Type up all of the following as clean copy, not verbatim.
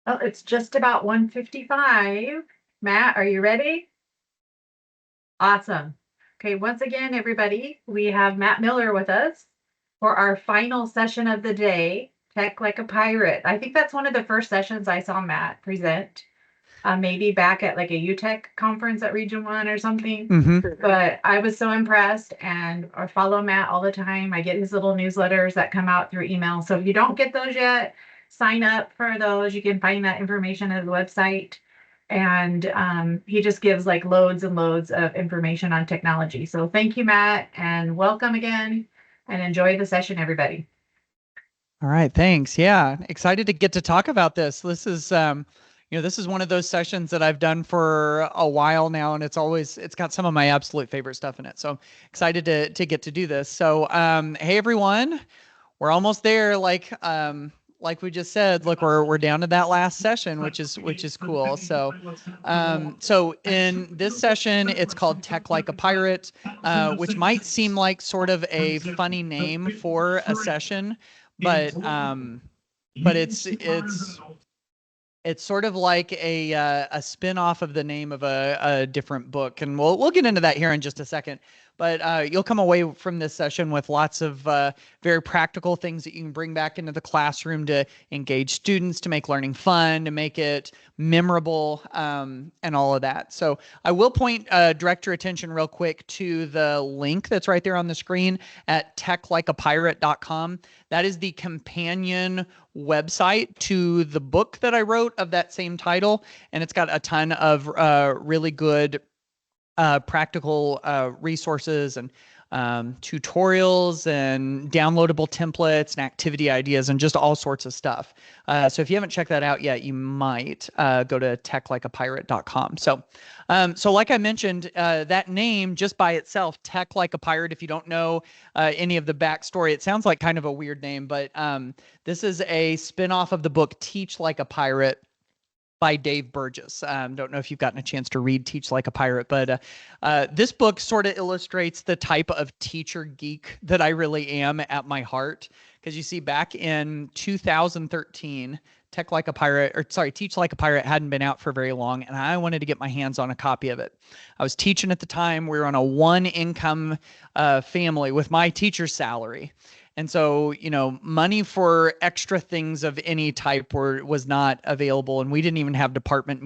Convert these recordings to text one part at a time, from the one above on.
Well, it's just about 1:55. Matt, are you ready? Awesome. Okay, once again, everybody, we have Matt Miller with us for our final session of the day, Tech Like a Pirate. I think that's one of the first sessions I saw Matt present, maybe back at like a UTech conference at Region 1 or something. But I was so impressed, and I follow Matt all the time. I get his little newsletters that come out through email. So if you don't get those yet, sign up for those. You can find that information at the website. And he just gives like loads and loads of information on technology. So thank you, Matt, and welcome again, and enjoy the session, everybody. All right, thanks. Yeah, excited to get to talk about this. This is, this is one of those sessions that I've done for a while now, and it's got some of my absolute favorite stuff in it. So excited to get to do this. So, hey everyone, we're almost there. Like we just said, look, we're down to that last session, which is cool. So, so in this session, it's called Tech Like a Pirate, which might seem like sort of a funny name for a session, but it's sort of like a spin-off of the name of a different book, and we'll get into that here in just a second. But you'll come away from this session with lots of very practical things that you can bring back into the classroom to engage students, to make learning fun, to make it memorable, and all of that. So I will direct your attention real quick to the link that's right there on the screen at techlikeapirate.com. That is the companion website to the book that I wrote of that same title, and it's got a ton of really good practical resources and tutorials and downloadable templates and activity ideas and just all sorts of stuff. So if you haven't checked that out yet, you might go to techlikeapirate.com. So like I mentioned, that name just by itself, Tech Like a Pirate, if you don't know any of the backstory, it sounds like kind of a weird name, but this is a spinoff of the book Teach Like a Pirate by Dave Burgess. Don't know if you've gotten a chance to read Teach Like a Pirate, but this book sort of illustrates the type of teacher geek that I really am at my heart. Because you see, back in 2013, Teach Like a Pirate hadn't been out for very long, and I wanted to get my hands on a copy of it. I was teaching at the time. We were on a one-income family with my teacher's salary. And so, money for extra things of any type was not available, and we didn't even have department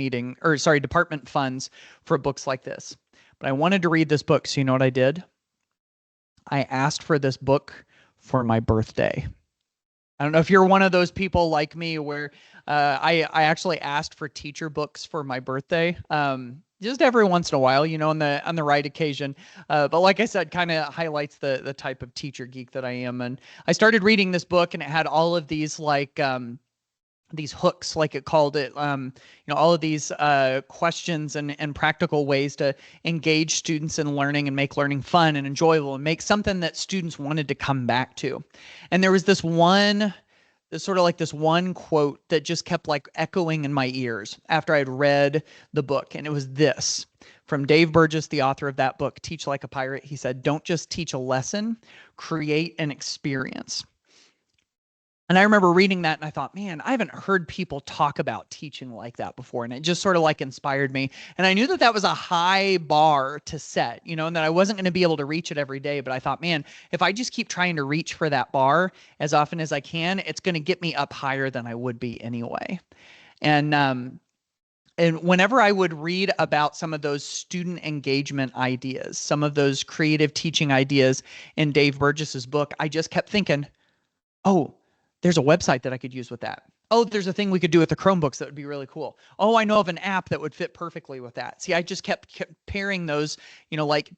funds for books like this. But I wanted to read this book, so you know what I did? I asked for this book for my birthday. I don't know if you're one of those people like me where I actually asked for teacher books for my birthday. Just every once in a while, on the right occasion. But like I said, kind of highlights the type of teacher geek that I am. And I started reading this book, and it had all of these these hooks, like it called it, all of these questions and practical ways to engage students in learning and make learning fun and enjoyable and make something that students wanted to come back to. And there was this one quote that just kept like echoing in my ears after I'd read the book. And it was this from Dave Burgess, the author of that book, Teach Like a Pirate. He said, "Don't just teach a lesson, create an experience." And I remember reading that and I thought, man, I haven't heard people talk about teaching like that before. And it just sort of like inspired me. And I knew that that was a high bar to set, and that I wasn't going to be able to reach it every day. But I thought, man, if I just keep trying to reach for that bar as often as I can, it's going to get me up higher than I would be anyway. And whenever I would read about some of those student engagement ideas, some of those creative teaching ideas in Dave Burgess's book, I just kept thinking, oh, there's a website that I could use with that. Oh, there's a thing we could do with the Chromebooks that would be really cool. Oh, I know of an app that would fit perfectly with that. See, I just kept pairing those, like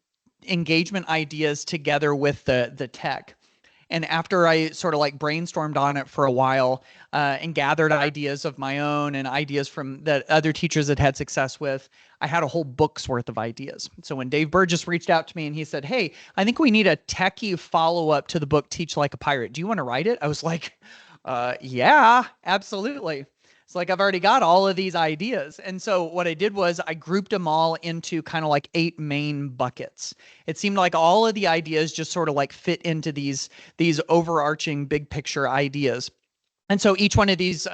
engagement ideas together with the tech. And after I sort of like brainstormed on it for a while and gathered ideas of my own and ideas from that other teachers had had success with, I had a whole book's worth of ideas. So when Dave Burgess reached out to me and he said, "Hey, I think we need a techie follow-up to the book Teach Like a Pirate. Do you want to write it?" I was like, yeah, absolutely. It's like I've already got all of these ideas. And so what I did was I grouped them all into kind of like 8 main buckets. It seemed like all of the ideas just sort of like fit into these overarching big picture ideas. And so each one of these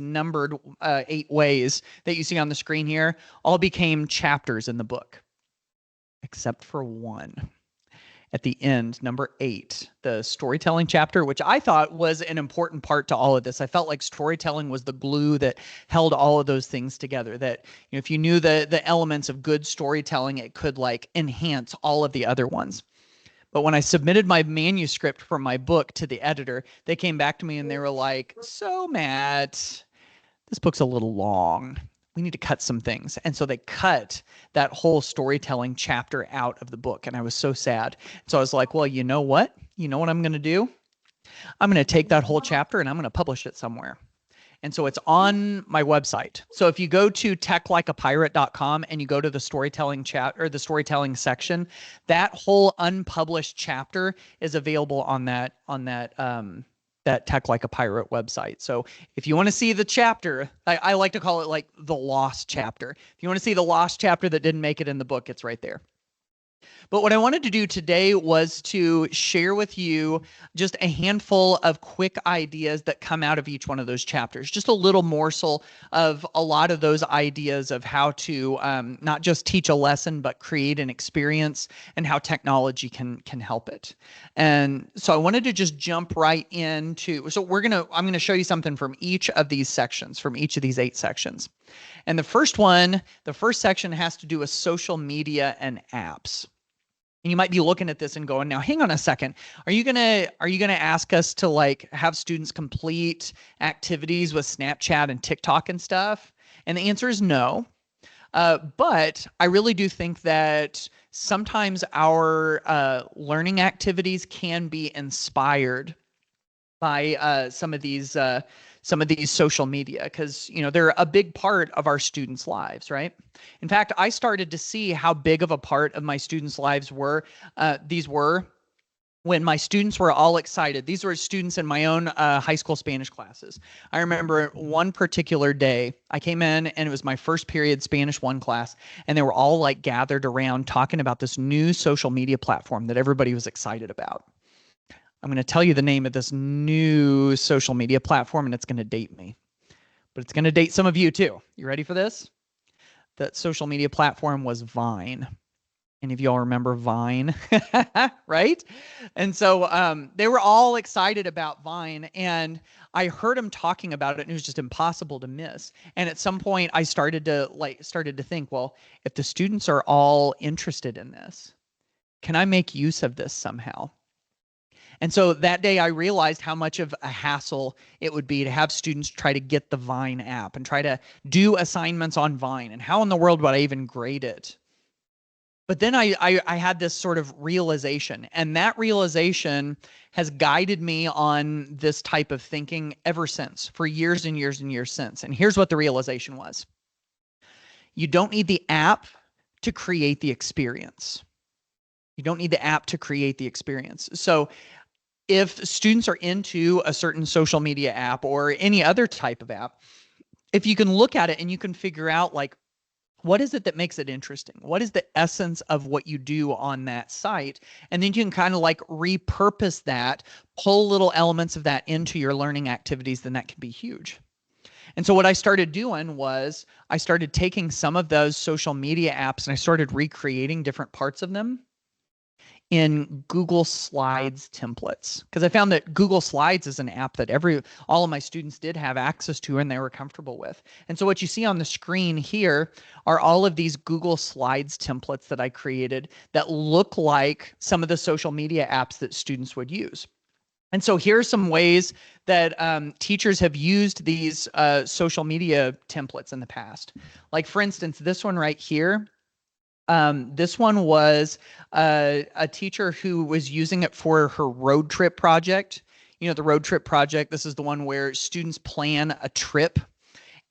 numbered 8 ways that you see on the screen here all became chapters in the book, except for one. At the end, number 8, the storytelling chapter, which I thought was an important part to all of this. I felt like storytelling was the glue that held all of those things together. That, if you knew the elements of good storytelling, it could like enhance all of the other ones. But when I submitted my manuscript for my book to the editor, they came back to me and they were like, "So, Matt, this book's a little long. We need to cut some things." And so they cut that whole storytelling chapter out of the book. And I was so sad. So I was like, well, you know what? You know what I'm going to do? I'm going to take that whole chapter and I'm going to publish it somewhere. And so it's on my website. So if you go to techlikeapirate.com and you go to the storytelling chat or the storytelling section, that whole unpublished chapter is available on that Tech Like a Pirate website. So if you want to see the chapter, I like to call it like the lost chapter. If you want to see the lost chapter that didn't make it in the book, it's right there. But what I wanted to do today was to share with you just a handful of quick ideas that come out of each one of those chapters, just a little morsel of a lot of those ideas of how to not just teach a lesson, but create an experience and how technology can help it. And so I wanted to just jump right into, so I'm going to show you something from each of these sections, from each of these 8 sections. And the first section has to do with social media and apps. And you might be looking at this and going, now hang on a second. Are you gonna ask us to like have students complete activities with Snapchat and TikTok and stuff? And the answer is no. But I really do think that sometimes our learning activities can be inspired by some of these social media, because they're a big part of our students' lives, right? In fact, I started to see how big of a part of my students' lives these were when my students were all excited. These were students in my own high school Spanish classes. I remember one particular day I came in and it was my first period Spanish 1 class, and they were all like gathered around talking about this new social media platform that everybody was excited about. I'm going to tell you the name of this new social media platform, and it's going to date me, but it's going to date some of you too. You ready for this? That social media platform was Vine. Any of y'all remember Vine? Right? And so they were all excited about Vine, and I heard them talking about it, and it was just impossible to miss. And at some point I started to think, well, if the students are all interested in this, can I make use of this somehow? And so that day I realized how much of a hassle it would be to have students try to get the Vine app and try to do assignments on Vine, and how in the world would I even grade it? But then I had this sort of realization, and that realization has guided me on this type of thinking ever since, for years and years and years since. And here's what the realization was. You don't need the app to create the experience. You don't need the app to create the experience. So if students are into a certain social media app or any other type of app, if you can look at it and you can figure out like, what is it that makes it interesting? What is the essence of what you do on that site? And then you can kind of like repurpose that, pull little elements of that into your learning activities, then that can be huge. And so what I started doing was I started taking some of those social media apps and I started recreating different parts of them in Google Slides templates, because I found that Google Slides is an app that all of my students did have access to and they were comfortable with. And so what you see on the screen here are all of these Google Slides templates that I created that look like some of the social media apps that students would use. And so here are some ways that teachers have used these social media templates in the past. Like for instance, this one right here. This one was a teacher who was using it for her road trip project. The road trip project, this is the one where students plan a trip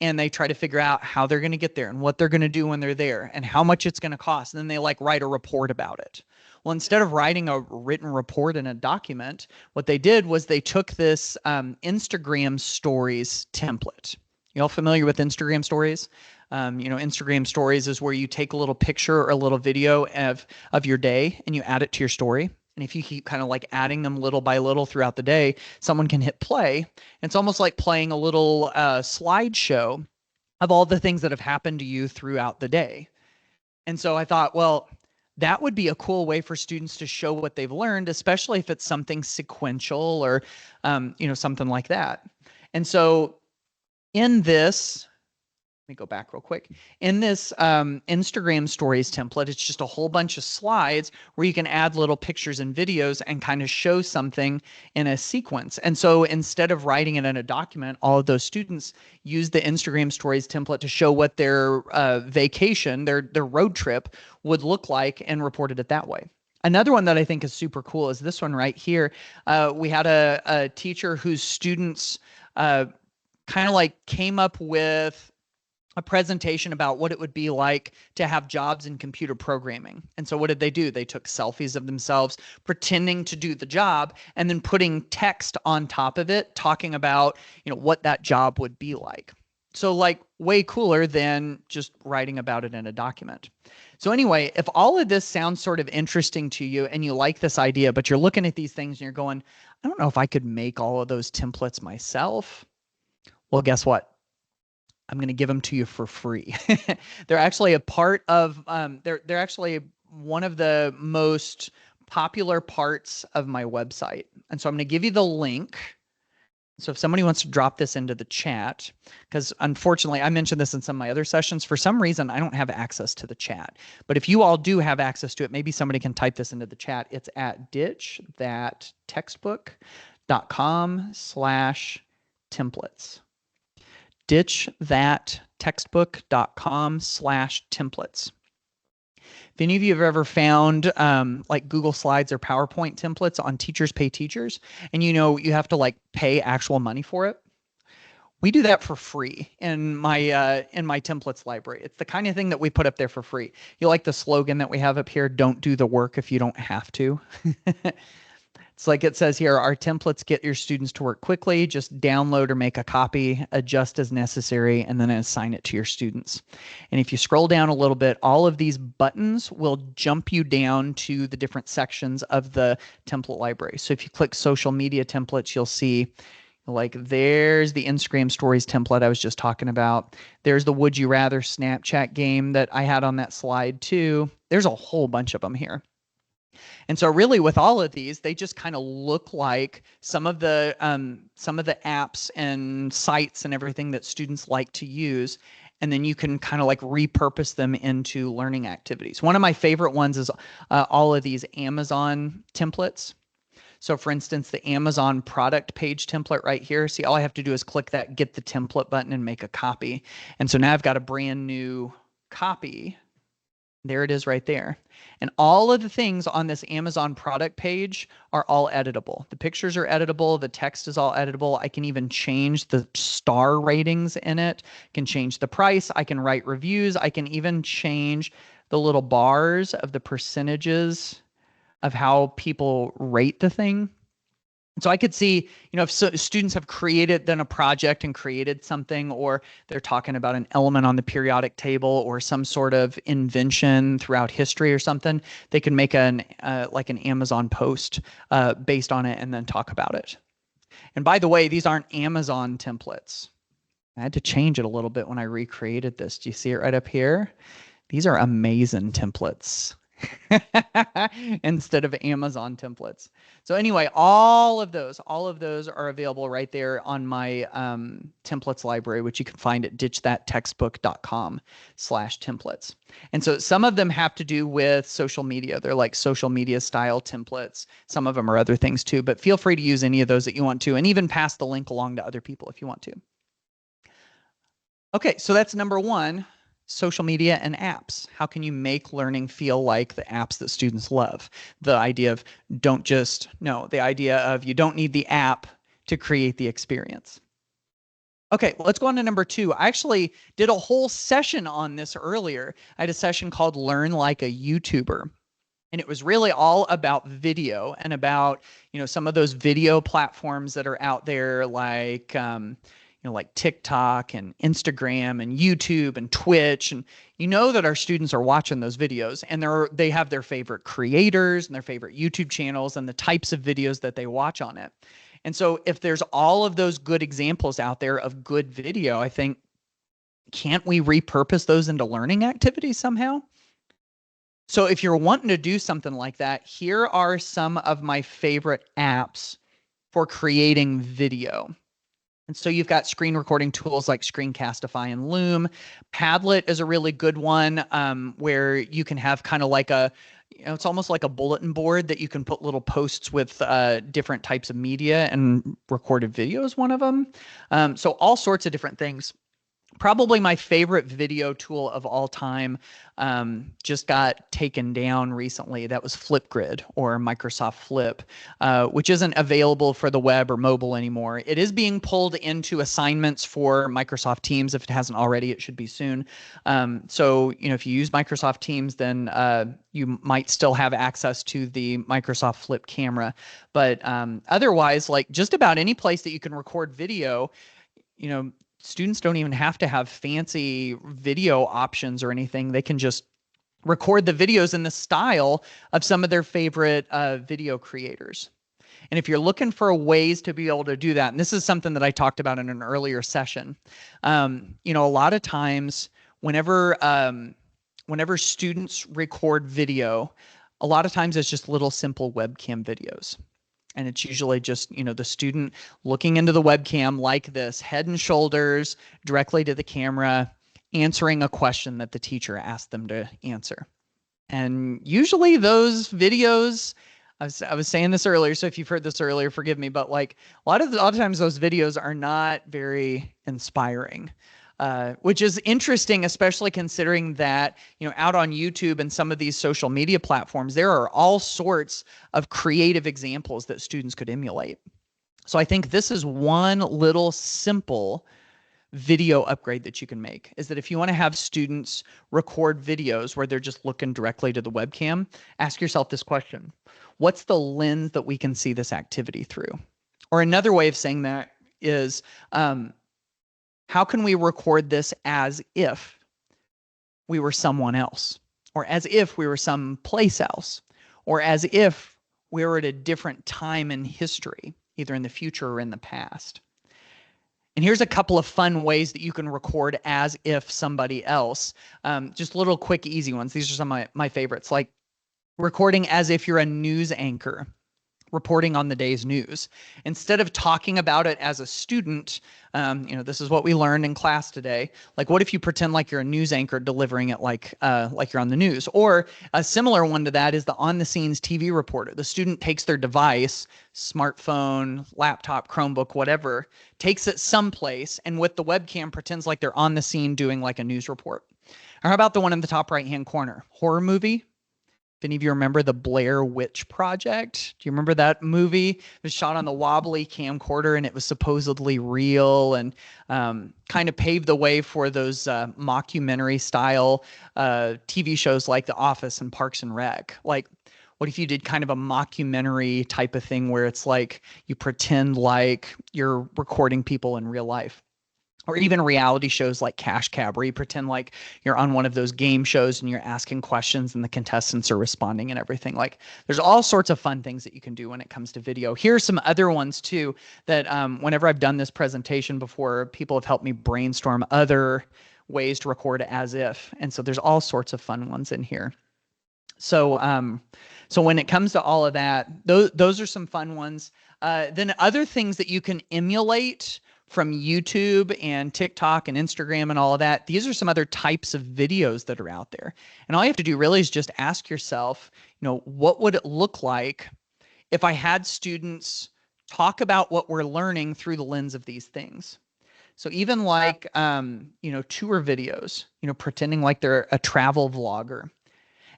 and they try to figure out how they're going to get there and what they're going to do when they're there and how much it's going to cost. And then they like write a report about it. Well, instead of writing a written report in a document, what they did was they took this Instagram stories template. You all familiar with Instagram stories? Instagram stories is where you take a little picture or a little video of your day and you add it to your story. And if you keep kind of like adding them little by little throughout the day, someone can hit play. It's almost like playing a little slideshow of all the things that have happened to you throughout the day. And so I thought, well, that would be a cool way for students to show what they've learned, especially if it's something sequential or, something like that. And so in this, let me go back real quick. In this Instagram stories template, it's just a whole bunch of slides where you can add little pictures and videos and kind of show something in a sequence. And so instead of writing it in a document, all of those students use the Instagram stories template to show what their vacation, their road trip would look like and reported it that way. Another one that I think is super cool is this one right here. We had a teacher whose students kind of like came up with a presentation about what it would be like to have jobs in computer programming. And so what did they do? They took selfies of themselves pretending to do the job and then putting text on top of it, talking about, what that job would be like. So like way cooler than just writing about it in a document. So anyway, if all of this sounds sort of interesting to you and you like this idea, but you're looking at these things and you're going, I don't know if I could make all of those templates myself. Well, guess what? I'm going to give them to you for free. They're actually a part of, they're actually one of the most popular parts of my website. And so I'm going to give you the link. So if somebody wants to drop this into the chat, because unfortunately I mentioned this in some of my other sessions, for some reason I don't have access to the chat. But if you all do have access to it, maybe somebody can type this into the chat. It's at ditchthattextbook.com/templates. ditchthattextbook.com/templates. If any of you have ever found like Google Slides or PowerPoint templates on Teachers Pay Teachers, and you have to like pay actual money for it, we do that for free in my templates library. It's the kind of thing that we put up there for free. You like the slogan that we have up here, don't do the work if you don't have to. It's like it says here, our templates get your students to work quickly. Just download or make a copy, adjust as necessary, and then assign it to your students. And if you scroll down a little bit, all of these buttons will jump you down to the different sections of the template library. So if you click social media templates, you'll see like there's the Instagram stories template I was just talking about. There's the Would You Rather Snapchat game that I had on that slide too. There's a whole bunch of them here. And so really with all of these, they just kind of look like some of the apps and sites and everything that students like to use. And then you can kind of like repurpose them into learning activities. One of my favorite ones is all of these Amazon templates. So for instance, the Amazon product page template right here. See, all I have to do is click that get the template button and make a copy. And so now I've got a brand new copy. There it is right there. And all of the things on this Amazon product page are all editable. The pictures are editable. The text is all editable. I can even change the star ratings in it. I can change the price. I can write reviews. I can even change the little bars of the percentages of how people rate the thing. So I could see, if students have created then a project and created something, or they're talking about an element on the periodic table or some sort of invention throughout history or something, they can make like an Amazon post based on it and then talk about it. And by the way, these aren't Amazon templates. I had to change it a little bit when I recreated this. Do you see it right up here? These are amazing templates. Instead of Amazon templates. So anyway, all of those are available right there on my templates library, which you can find at ditchthattextbook.com/templates. And so some of them have to do with social media. They're like social media style templates. Some of them are other things too, but feel free to use any of those that you want to, and even pass the link along to other people if you want to. Okay, so that's number one. Social media and apps. How can you make learning feel like the apps that students love? The idea of the idea of you don't need the app to create the experience. Okay, let's go on to number two. I actually did a whole session on this earlier. I had a session called Learn Like a YouTuber. And it was really all about video and about, some of those video platforms that are out there like, like TikTok and Instagram and YouTube and Twitch, and you know that our students are watching those videos, and they have their favorite creators and their favorite YouTube channels and the types of videos that they watch on it. And so if there's all of those good examples out there of good video, I think, can't we repurpose those into learning activities somehow? So if you're wanting to do something like that, here are some of my favorite apps for creating video. And so you've got screen recording tools like Screencastify and Loom. Padlet is a really good one, where you can have kind of like it's almost like a bulletin board that you can put little posts with different types of media, and recorded video is one of them. So all sorts of different things. Probably my favorite video tool of all time just got taken down recently. That was Flipgrid, or Microsoft Flip, which isn't available for the web or mobile anymore. It is being pulled into assignments for Microsoft Teams. If it hasn't already, it should be soon. So, if you use Microsoft Teams, then you might still have access to the Microsoft Flip camera. But otherwise, like just about any place that you can record video, students don't even have to have fancy video options or anything. They can just record the videos in the style of some of their favorite video creators. And if you're looking for ways to be able to do that, and this is something that I talked about in an earlier session, a lot of times whenever students record video, a lot of times it's just little simple webcam videos. And it's usually just, the student looking into the webcam like this, head and shoulders directly to the camera, answering a question that the teacher asked them to answer. And usually those videos, I was saying this earlier, so if you've heard this earlier, forgive me, but like a lot of times those videos are not very inspiring. Which is interesting, especially considering that, out on YouTube and some of these social media platforms, there are all sorts of creative examples that students could emulate. So I think this is one little simple video upgrade that you can make, is that if you want to have students record videos where they're just looking directly to the webcam, ask yourself this question: what's the lens that we can see this activity through? Or another way of saying that is, how can we record this as if we were someone else, or as if we were someplace else, or as if we were at a different time in history, either in the future or in the past? And here's a couple of fun ways that you can record as if somebody else. Just little quick, easy ones. These are some of my favorites, like recording as if you're a news anchor reporting on the day's news. Instead of talking about it as a student, this is what we learned in class today. Like, what if you pretend like you're a news anchor delivering it like you're on the news? Or a similar one to that is the on-the-scenes TV reporter. The student takes their device, smartphone, laptop, Chromebook, whatever, takes it someplace, and with the webcam pretends like they're on the scene doing like a news report. Or how about the one in the top right-hand corner? Horror movie. If any of you remember the Blair Witch Project, do you remember that movie? It was shot on the wobbly camcorder, and it was supposedly real, and kind of paved the way for those mockumentary style TV shows like The Office and Parks and Rec. Like, what if you did kind of a mockumentary type of thing where it's like you pretend like you're recording people in real life? Or even reality shows like Cash Cab, where you pretend like you're on one of those game shows and you're asking questions and the contestants are responding and everything. Like, there's all sorts of fun things that you can do when it comes to video. Here are some other ones too that whenever I've done this presentation before, people have helped me brainstorm other ways to record as if. And so there's all sorts of fun ones in here. So when it comes to all of that, those are some fun ones. Then other things that you can emulate from YouTube and TikTok and Instagram and all of that, these are some other types of videos that are out there. And all you have to do really is just ask yourself, what would it look like if I had students talk about what we're learning through the lens of these things? So even like, tour videos, pretending like they're a travel vlogger.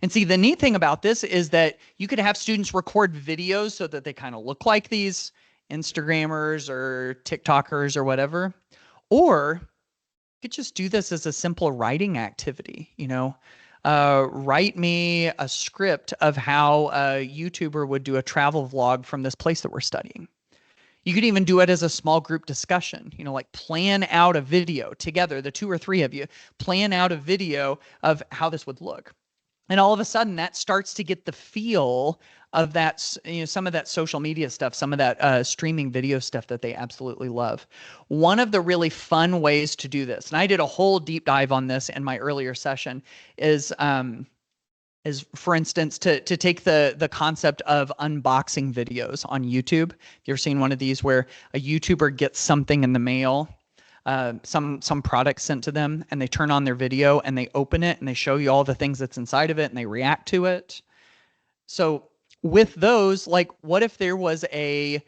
And see, the neat thing about this is that you could have students record videos so that they kind of look like these Instagrammers or TikTokers or whatever. Or you could just do this as a simple writing activity, write me a script of how a YouTuber would do a travel vlog from this place that we're studying. You could even do it as a small group discussion, like plan out a video together, the 2 or 3 of you, plan out a video of how this would look. And all of a sudden that starts to get the feel of that, some of that social media stuff, some of that streaming video stuff that they absolutely love. One of the really fun ways to do this, and I did a whole deep dive on this in my earlier session, is for instance, to take the concept of unboxing videos on YouTube. You ever seen one of these where a YouTuber gets something in the mail, some product sent to them, and they turn on their video and they open it and they show you all the things that's inside of it and they react to it? So with those, like, what if there was a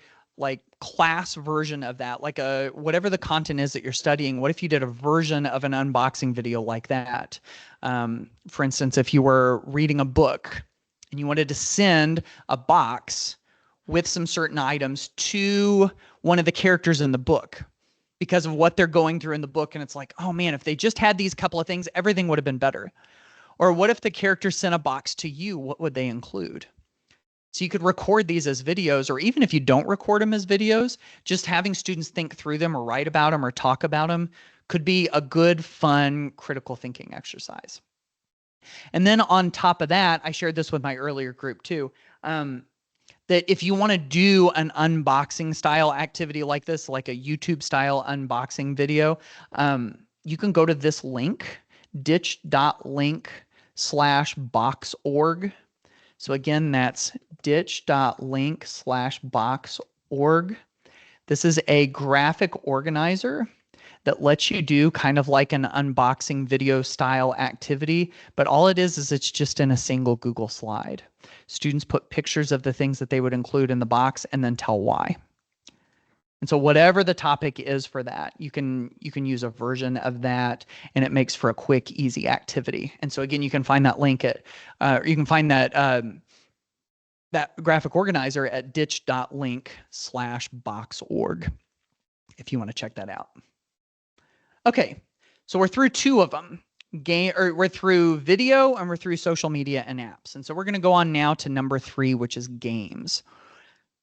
class version of that, like whatever the content is that you're studying, what if you did a version of an unboxing video like that? For instance, if you were reading a book and you wanted to send a box with some certain items to one of the characters in the book because of what they're going through in the book, and it's like, oh man, if they just had these couple of things, everything would have been better. Or what if the character sent a box to you? What would they include? So you could record these as videos, or even if you don't record them as videos, just having students think through them or write about them or talk about them could be a good, fun, critical thinking exercise. And then on top of that, I shared this with my earlier group too, that if you want to do an unboxing style activity like this, like a YouTube style unboxing video, you can go to this link, ditch.link/boxorg. So again, that's ditch.link/boxorg. This is a graphic organizer that lets you do kind of like an unboxing video style activity, but all it is it's just in a single Google slide. Students put pictures of the things that they would include in the box and then tell why. And so whatever the topic is for that, you can use a version of that, and it makes for a quick, easy activity. And so again, you can find that link at, you can find that that graphic organizer at ditch.link/boxorg if you want to check that out. Okay, so we're through 2 of them. We're through video and we're through social media and apps. And so we're going to go on now to number 3, which is games.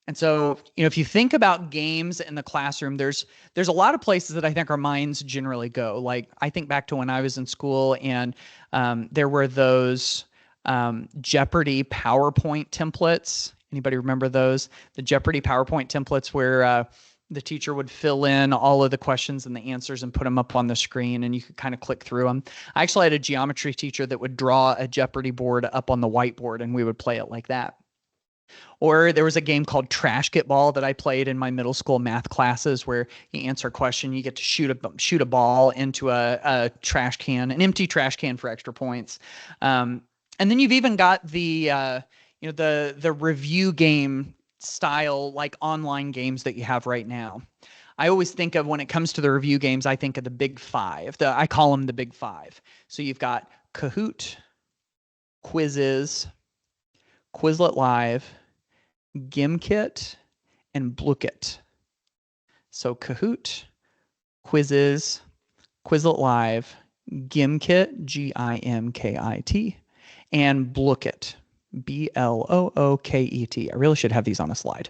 And so, if you think about games in the classroom, there's a lot of places that I think our minds generally go. Like, I think back to when I was in school, and there were those Jeopardy PowerPoint templates. Anybody remember those? The Jeopardy PowerPoint templates where the teacher would fill in all of the questions and the answers and put them up on the screen, and you could kind of click through them. I actually had a geometry teacher that would draw a Jeopardy board up on the whiteboard, and we would play it like that. Or there was a game called Trash Get Ball that I played in my middle school math classes, where you answer a question, you get to shoot a ball into a trash can, an empty trash can for extra points. And then you've even got the the review game style, like online games that you have right now. I always think of, when it comes to the review games, I think of the big 5. I call them the big 5. So you've got Kahoot, Quizzes, Quizlet Live, Gimkit, and Blooket. So Kahoot, Quizzes, Quizlet Live, Gimkit, Gimkit, and Blooket, Blooket. I really should have these on a slide.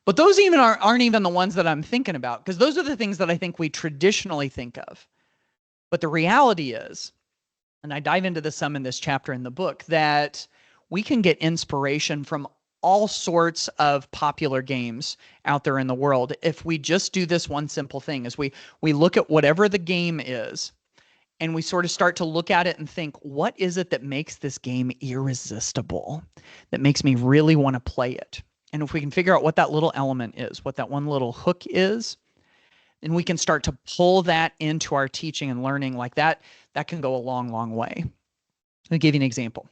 But those even aren't even the ones that I'm thinking about, because those are the things that I think we traditionally think of. But the reality is, and I dive into this some in this chapter in the book, that we can get inspiration from all sorts of popular games out there in the world if we just do this one simple thing, is we look at whatever the game is, and we sort of start to look at it and think, what is it that makes this game irresistible, that makes me really want to play it? And if we can figure out what that little element is, what that one little hook is, then we can start to pull that into our teaching and learning. Like that can go a long, long way. I'll give you an example.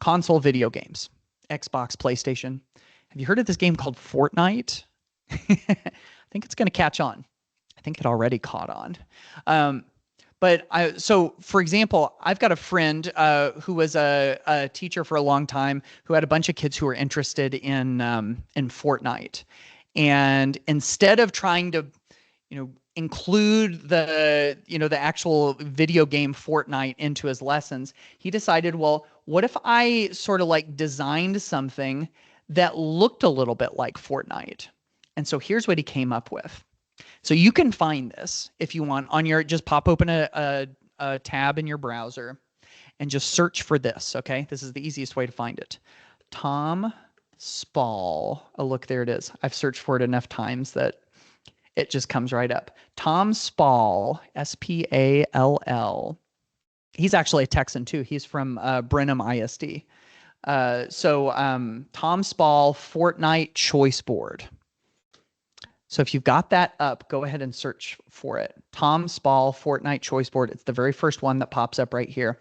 Console video games, Xbox, PlayStation. Have you heard of this game called Fortnite? I think it's going to catch on. I think it already caught on. So for example, I've got a friend who was a teacher for a long time, who had a bunch of kids who were interested in Fortnite. And instead of trying to, include the actual video game Fortnite into his lessons, he decided, well, what if I sort of like designed something that looked a little bit like Fortnite? And so here's what he came up with. So you can find this if you want on your, just pop open a tab in your browser and just search for this, okay? This is the easiest way to find it. Tom Spall. Oh, look, there it is. I've searched for it enough times that it just comes right up. Tom Spall, S-P-A-L-L. He's actually a Texan too. He's from Brenham ISD. Tom Spall Fortnite Choice Board. So if you've got that up, go ahead and search for it. Tom Spall Fortnite Choice Board. It's the very first one that pops up right here.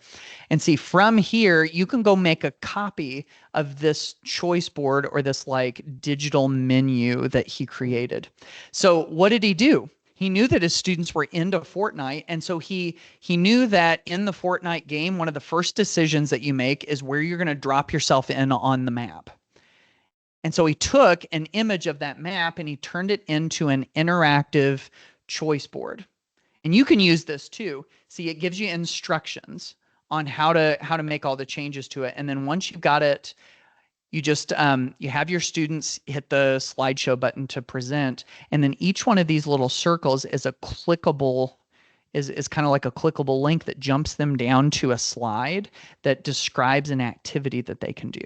And see, from here, you can go make a copy of this choice board or this like digital menu that he created. So what did he do? He knew that his students were into Fortnite. And so he knew that in the Fortnite game, one of the first decisions that you make is where you're going to drop yourself in on the map. And so he took an image of that map and he turned it into an interactive choice board. And you can use this too. See, it gives you instructions on how to make all the changes to it. And then once you've got it, you just you have your students hit the slideshow button to present. And then each one of these little circles is a clickable is kind of like a clickable link that jumps them down to a slide that describes an activity that they can do.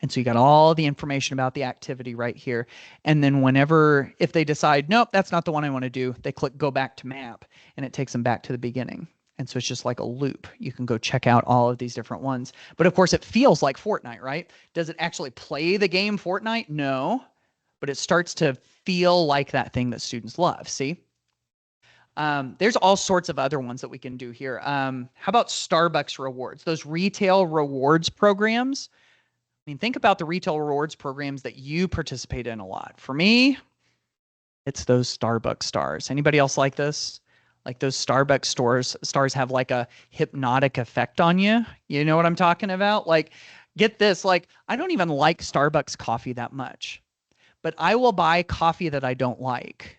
And so you got all the information about the activity right here. And then whenever, if they decide, nope, that's not the one I want to do, they click go back to map and it takes them back to the beginning. And so it's just like a loop. You can go check out all of these different ones. But of course it feels like Fortnite, right? Does it actually play the game Fortnite? No, but it starts to feel like that thing that students love. See? There's all sorts of other ones that we can do here. How about Starbucks rewards? Those retail rewards programs. I mean, think about the retail rewards programs that you participate in a lot. For me, it's those Starbucks stars. Anybody else like this? Like those Starbucks stars have like a hypnotic effect on you. You know what I'm talking about? Like, get this, like, I don't even like Starbucks coffee that much, but I will buy coffee that I don't like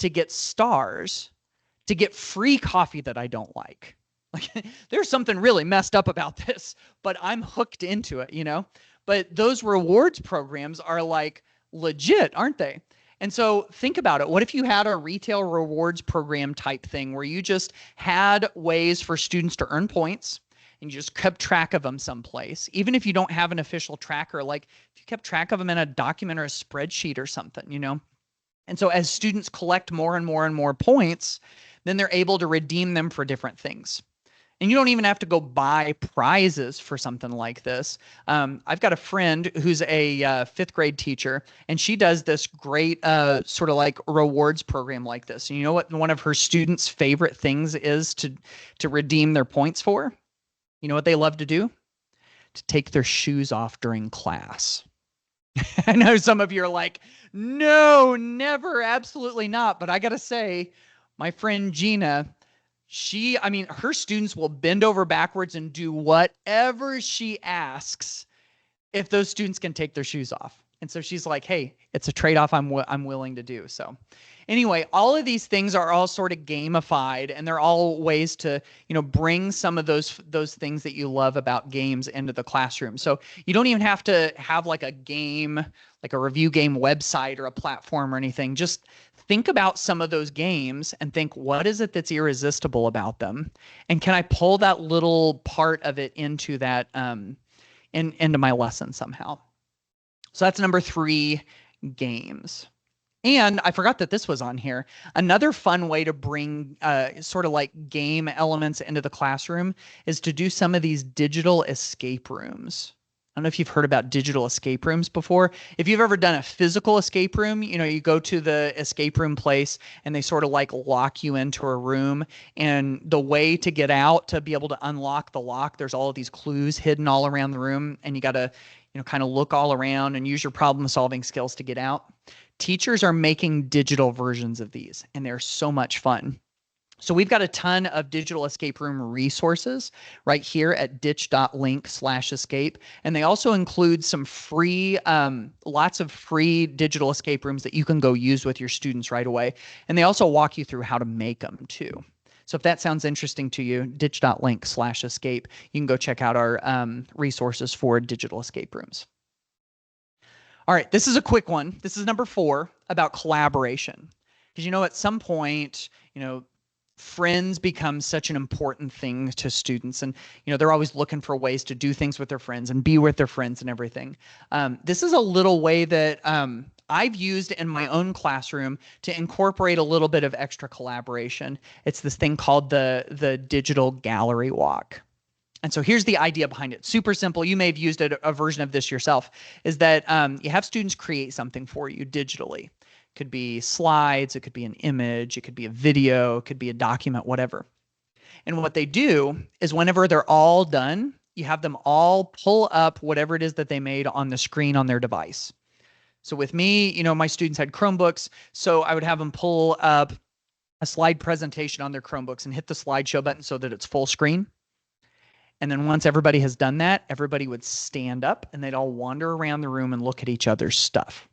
to get stars, to get free coffee that I don't like. Like, there's something really messed up about this, but I'm hooked into it, you know? But those rewards programs are like legit, aren't they? And so think about it. What if you had a retail rewards program type thing where you just had ways for students to earn points and you just kept track of them someplace, even if you don't have an official tracker, like if you kept track of them in a document or a spreadsheet or something, you know? And so as students collect more and more and more points, then they're able to redeem them for different things. And you don't even have to go buy prizes for something like this. I've got a friend who's a fifth grade teacher, and she does this great sort of like rewards program like this. And you know what one of her students' favorite things is to redeem their points for? You know what they love to do? To take their shoes off during class. I know some of you are like, no, never, absolutely not. But I got to say, my friend Gina, I mean, her students will bend over backwards and do whatever she asks if those students can take their shoes off. And so she's like, hey, it's a trade-off I'm willing to do. So anyway, all of these things are all sort of gamified, and they're all ways to, you know, bring some of those things that you love about games into the classroom. So you don't even have to have like a game, like a review game website or a platform or anything. Just think about some of those games and think, what is it that's irresistible about them? And can I pull that little part of it into that, into my lesson somehow? So that's number 3, games. And I forgot that this was on here. Another fun way to bring sort of like game elements into the classroom is to do some of these digital escape rooms. I don't know if you've heard about digital escape rooms before. If you've ever done a physical escape room, you know, you go to the escape room place and they sort of like lock you into a room, and the way to get out, to be able to unlock the lock, there's all of these clues hidden all around the room, and you got to, you know, kind of look all around and use your problem solving skills to get out. Teachers are making digital versions of these, and they're so much fun. So we've got a ton of digital escape room resources right here at ditch.link/escape. And they also include some free, lots of free digital escape rooms that you can go use with your students right away. And they also walk you through how to make them too. So if that sounds interesting to you, ditch.link/escape, you can go check out our resources for digital escape rooms. All right, this is a quick one. This is number 4 about collaboration. Because at some point, friends become such an important thing to students, and they're always looking for ways to do things with their friends and be with their friends and everything. This is a little way that I've used in my own classroom to incorporate a little bit of extra collaboration. It's this thing called the digital gallery walk. And so here's the idea behind it. Super simple. You may have used a version of this yourself, is that you have students create something for you digitally. It could be slides, it could be an image, it could be a video, it could be a document, whatever. And what they do is whenever they're all done, you have them all pull up whatever it is that they made on the screen on their device. So with me, my students had Chromebooks, so I would have them pull up a slide presentation on their Chromebooks and hit the slideshow button so that it's full screen. And then once everybody has done that, everybody would stand up and they'd all wander around the room and look at each other's stuff.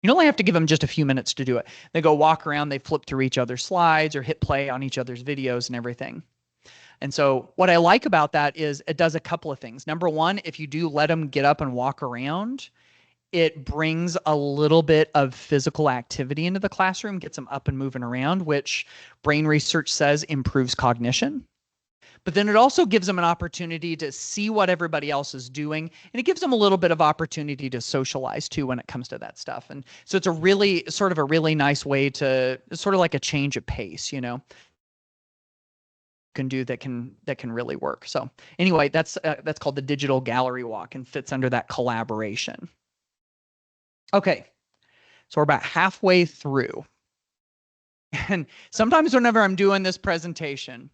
You only have to give them just a few minutes to do it. They go walk around, they flip through each other's slides or hit play on each other's videos and everything. And so what I like about that is it does a couple of things. Number one, if you do let them get up and walk around, it brings a little bit of physical activity into the classroom, gets them up and moving around, which brain research says improves cognition. But then it also gives them an opportunity to see what everybody else is doing. And it gives them a little bit of opportunity to socialize too when it comes to that stuff. And so it's a really nice way to sort of like a change of pace, can do that can really work. So anyway, that's called the digital gallery walk and fits under that collaboration. Okay, so we're about halfway through. And sometimes whenever I'm doing this presentation,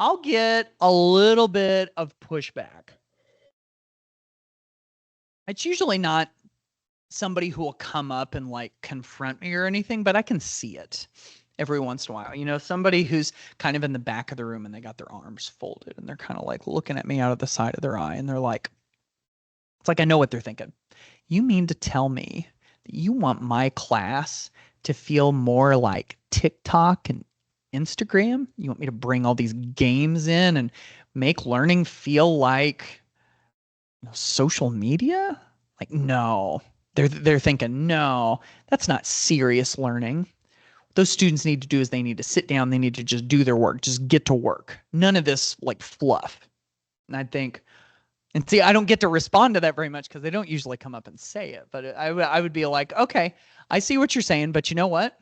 I'll get a little bit of pushback. It's usually not somebody who will come up and like confront me or anything, but I can see it every once in a while. Somebody who's kind of in the back of the room and they got their arms folded and they're kind of like looking at me out of the side of their eye and they're like, it's like I know what they're thinking. You mean to tell me that you want my class to feel more like TikTok and Instagram? You want me to bring all these games in and make learning feel like social media? Like, no. They're thinking, no, that's not serious learning. What those students need to do is they need to sit down, they need to just do their work, just get to work. None of this like fluff. And I'd think, and see, I don't get to respond to that very much because they don't usually come up and say it. But I would be like, okay, I see what you're saying, but you know what?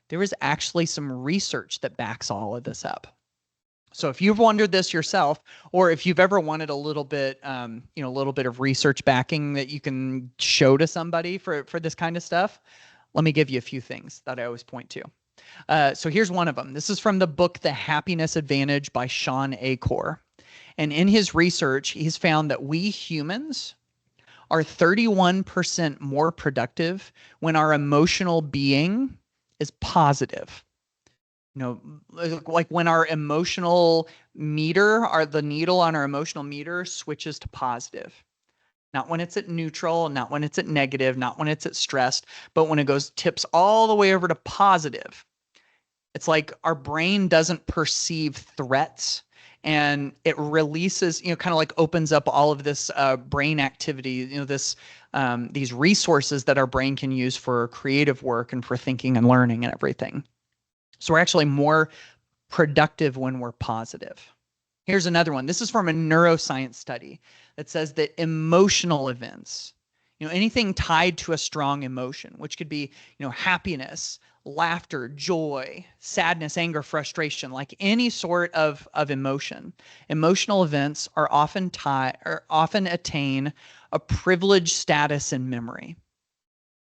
There is actually some research that backs all of this up. So if you've wondered this yourself, or if you've ever wanted a little bit, a little bit of research backing that you can show to somebody for this kind of stuff, let me give you a few things that I always point to. So here's one of them. This is from the book, The Happiness Advantage by Sean Acor. And in his research, he's found that we humans are 31% more productive when our emotional being is positive. Like when our emotional meter, the needle on our emotional meter switches to positive. Not when it's at neutral, not when it's at negative, not when it's at stressed, but when it tips all the way over to positive. It's like our brain doesn't perceive threats and it releases, kind of like opens up all of this brain activity, these resources that our brain can use for creative work and for thinking and learning and everything. So we're actually more productive when we're positive. Here's another one. This is from a neuroscience study that says that emotional events, anything tied to a strong emotion, which could be, happiness, laughter, joy, sadness, anger, frustration, like any sort of emotion. Emotional events are often attain a privileged status in memory.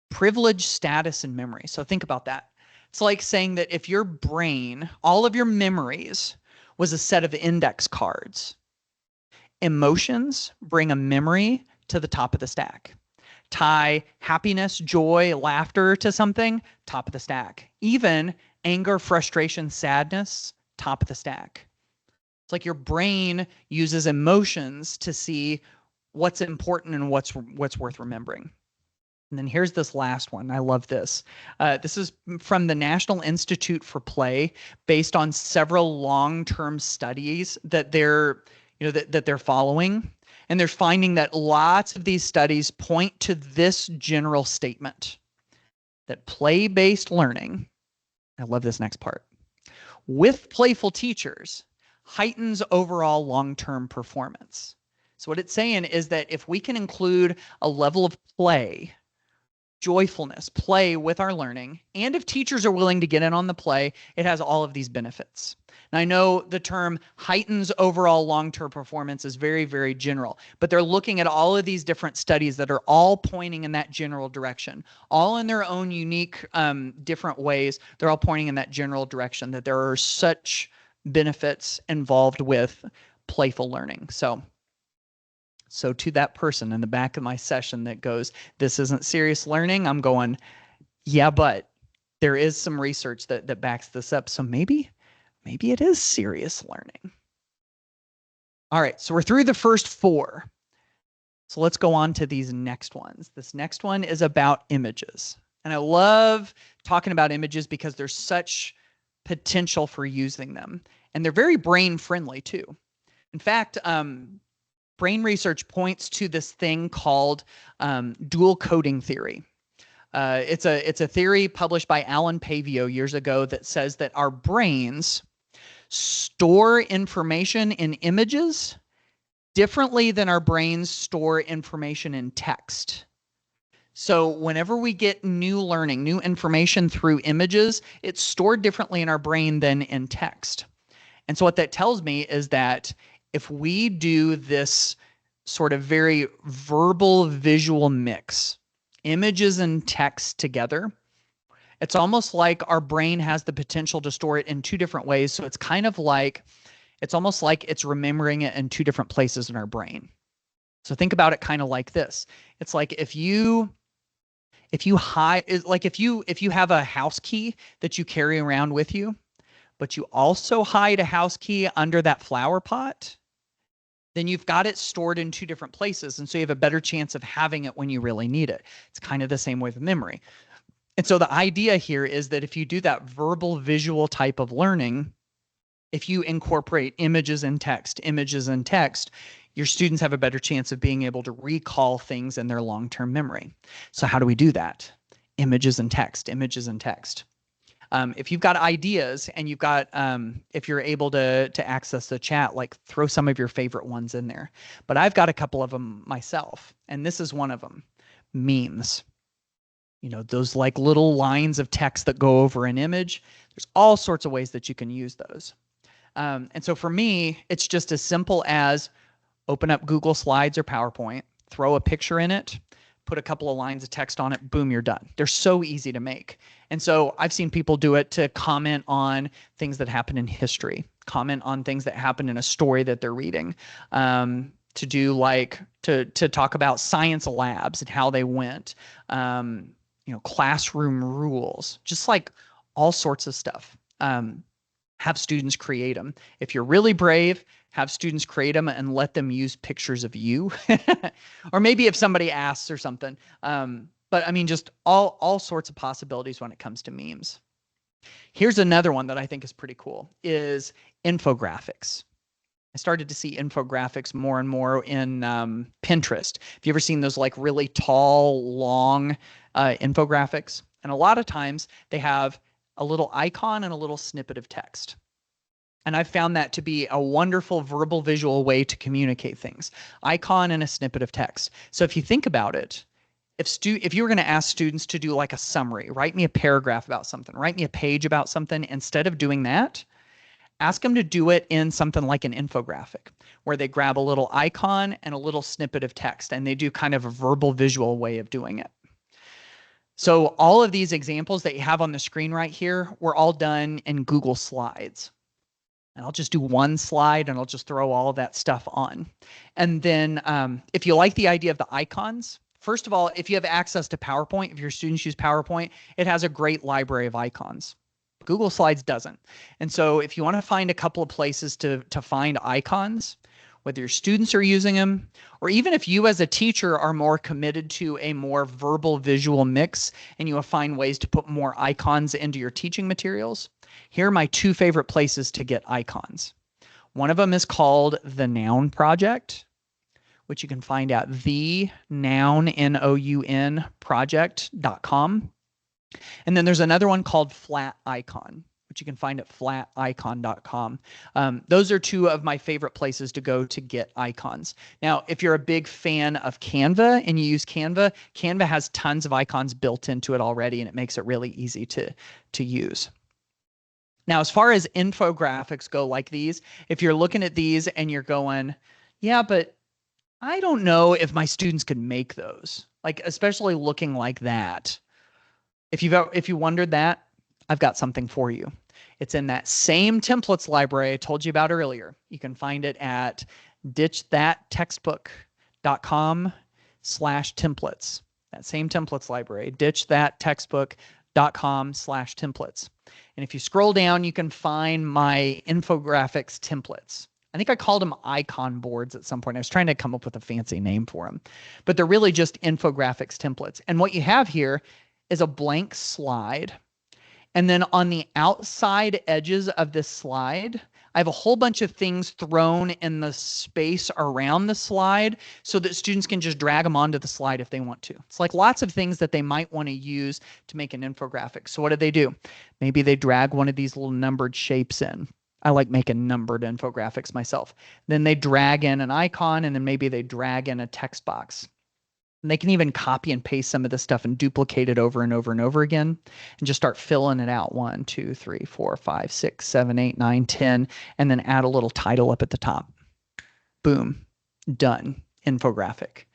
Privileged status in memory. So think about that. It's like saying that if your brain, all of your memories, was a set of index cards, emotions bring a memory to the top of the stack. Tie happiness, joy, laughter to something, top of the stack. Even anger, frustration, sadness, top of the stack. It's like your brain uses emotions to see what's important and what's worth remembering. And then here's this last one. I love this. This is from the National Institute for Play, based on several long-term studies that they're following. And they're finding that lots of these studies point to this general statement, that play-based learning, I love this next part, with playful teachers heightens overall long-term performance. So what it's saying is that if we can include a level of play, joyfulness, play with our learning, and if teachers are willing to get in on the play, it has all of these benefits. And I know the term heightens overall long-term performance is very, very general, but they're looking at all of these different studies that are all pointing in that general direction, all in their own unique, different ways. They're all pointing in that general direction, that there are such benefits involved with playful learning. So to that person in the back of my session that goes, this isn't serious learning, I'm going, yeah, but there is some research that backs this up. So maybe it is serious learning. All right, so we're through the first 4. So let's go on to these next ones. This next one is about images. And I love talking about images because there's such potential for using them. And they're very brain friendly too. In fact, brain research points to this thing called dual coding theory. It's a theory published by Alan Pavio years ago that says that our brains store information in images differently than our brains store information in text. So whenever we get new learning, new information through images, it's stored differently in our brain than in text. And so what that tells me is that if we do this sort of very verbal visual mix, images and text together, it's almost like our brain has the potential to store it in 2 different ways. So it's kind of like, it's almost like it's remembering it in 2 different places in our brain. So think about it kind of like this. It's like if you have a house key that you carry around with you, but you also hide a house key under that flower pot, then you've got it stored in 2 different places. And so you have a better chance of having it when you really need it. It's kind of the same way with memory. And so the idea here is that if you do that verbal visual type of learning, if you incorporate images and text, your students have a better chance of being able to recall things in their long-term memory. So how do we do that? Images and text, images and text. If you've got ideas and you've got, if you're able to access the chat, like throw some of your favorite ones in there. But I've got a couple of them myself, and this is one of them, memes. You know, those like little lines of text that go over an image. There's all sorts of ways that you can use those. And so for me, it's just as simple as open up Google Slides or PowerPoint, throw a picture in it, put a couple of lines of text on it, boom, you're done. They're so easy to make. And so I've seen people do it to comment on things that happen in history, comment on things that happen in a story that they're reading, to do like, to talk about science labs and how they went, you know, classroom rules, just like all sorts of stuff. Have students create them. If you're really brave, have students create them and let them use pictures of you. Or maybe if somebody asks or something. But I mean, just all sorts of possibilities when it comes to memes. Here's another one that I think is pretty cool, is infographics. I started to see infographics more and more in Pinterest. Have you ever seen those like really tall, long infographics? And a lot of times they have a little icon and a little snippet of text. And I've found that to be a wonderful verbal visual way to communicate things. Icon and a snippet of text. So if you think about it, if you were going to ask students to do like a summary, write me a paragraph about something, write me a page about something, instead of doing that, ask them to do it in something like an infographic, where they grab a little icon and a little snippet of text, and they do kind of a verbal visual way of doing it. So all of these examples that you have on the screen right here were all done in Google Slides. And I'll just do one slide and I'll just throw all of that stuff on. And then if you like the idea of the icons, first of all, if you have access to PowerPoint, if your students use PowerPoint, it has a great library of icons. Google Slides doesn't. And so if you want to find a couple of places to find icons, whether your students are using them, or even if you as a teacher are more committed to a more verbal visual mix and you will find ways to put more icons into your teaching materials, here are my 2 favorite places to get icons. One of them is called the Noun Project, which you can find at the noun project.com. And then there's another one called Flat Icon, which you can find at flaticon.com. Those are two of my favorite places to go to get icons. Now, if you're a big fan of Canva and you use Canva, Canva has tons of icons built into it already, and it makes it really easy to use. Now, as far as infographics go like these, if you're looking at these and you're going, yeah, but I don't know if my students could make those, like especially looking like that. If you wondered that, I've got something for you. It's in that same templates library I told you about earlier. You can find it at ditchthattextbook.com/templates. That same templates library, ditchthattextbook.com/templates. And if you scroll down, you can find my infographics templates. I think I called them icon boards at some point. I was trying to come up with a fancy name for them, but they're really just infographics templates. And what you have here is a blank slide. And then on the outside edges of this slide, I have a whole bunch of things thrown in the space around the slide so that students can just drag them onto the slide if they want to. It's like lots of things that they might want to use to make an infographic. So what do? Maybe they drag one of these little numbered shapes in. I like making numbered infographics myself. Then they drag in an icon, and then maybe they drag in a text box. And they can even copy and paste some of this stuff and duplicate it over and over and over again and just start filling it out. 1, 2, 3, 4, 5, 6, 7, 8, 9, 10, and then add a little title up at the top. Boom, done, infographic.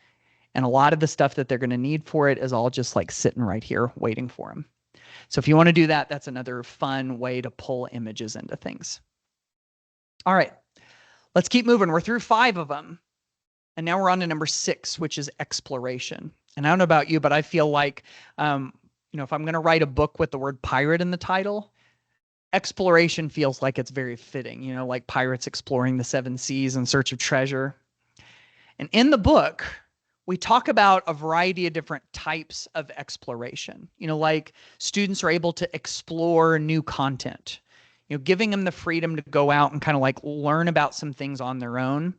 And a lot of the stuff that they're going to need for it is all just like sitting right here waiting for them. So if you want to do that, that's another fun way to pull images into things. All right, let's keep moving. We're through 5 of them. And now we're on to number 6, which is exploration. And I don't know about you, but I feel like, if I'm going to write a book with the word pirate in the title, exploration feels like it's very fitting, like pirates exploring the 7 seas in search of treasure. And in the book, we talk about a variety of different types of exploration, like students are able to explore new content, giving them the freedom to go out and kind of like learn about some things on their own.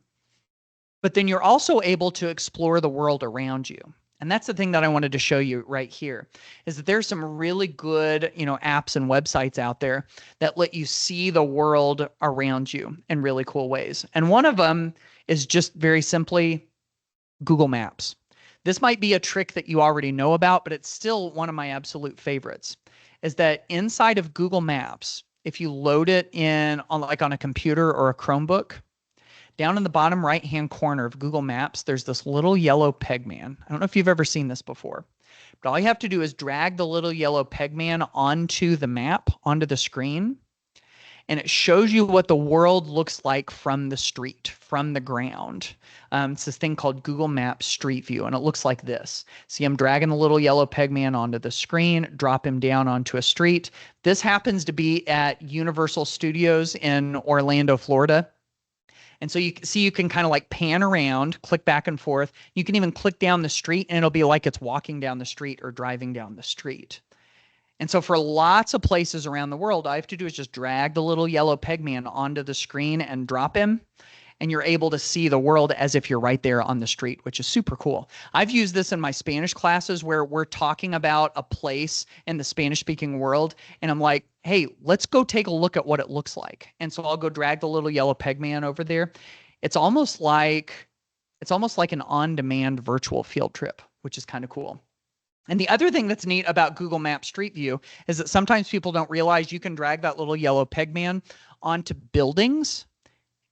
But then you're also able to explore the world around you. And that's the thing that I wanted to show you right here, is that there's some really good, apps and websites out there that let you see the world around you in really cool ways. And one of them is just very simply Google Maps. This might be a trick that you already know about, but it's still one of my absolute favorites, is that inside of Google Maps, if you load it on a computer or a Chromebook, down in the bottom right-hand corner of Google Maps, there's this little yellow peg man. I don't know if you've ever seen this before, but all you have to do is drag the little yellow peg man onto the map, onto the screen, and it shows you what the world looks like from the street, from the ground. It's this thing called Google Maps Street View, and it looks like this. See, I'm dragging the little yellow peg man onto the screen, drop him down onto a street. This happens to be at Universal Studios in Orlando, Florida. And so you can kind of like pan around, click back and forth. You can even click down the street and it'll be like it's walking down the street or driving down the street. And so for lots of places around the world, all I have to do is just drag the little yellow peg man onto the screen and drop him. And you're able to see the world as if you're right there on the street, which is super cool. I've used this in my Spanish classes where we're talking about a place in the Spanish-speaking world, and I'm like, hey, let's go take a look at what it looks like. And so I'll go drag the little yellow peg man over there. It's almost like an on-demand virtual field trip, which is kind of cool. And the other thing that's neat about Google Maps Street View is that sometimes people don't realize you can drag that little yellow peg man onto buildings.